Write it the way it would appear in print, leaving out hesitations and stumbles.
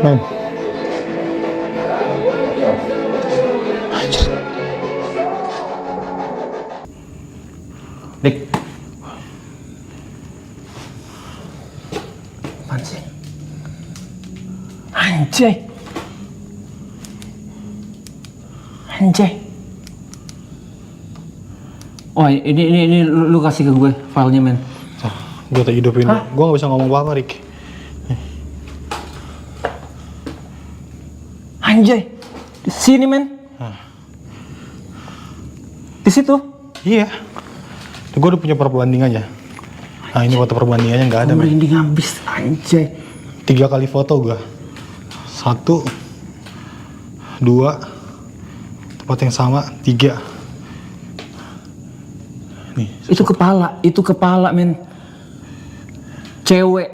Men. Anjir. Dik. Apaan sih? Anjay. Anjay. Oh ini lu kasih ke gue filenya men. Gue tak hidupin. Gue gak bisa ngomong apa-apa Rick. Anjay. Di sini men. Di situ. Iya. Gue udah punya perbandingannya. Nah ini foto perbandingannya nggak ada men. Merinding habis anjay. 3 kali foto gue. 1 2 tempat yang sama 3. Nih, itu kepala men. Cewek.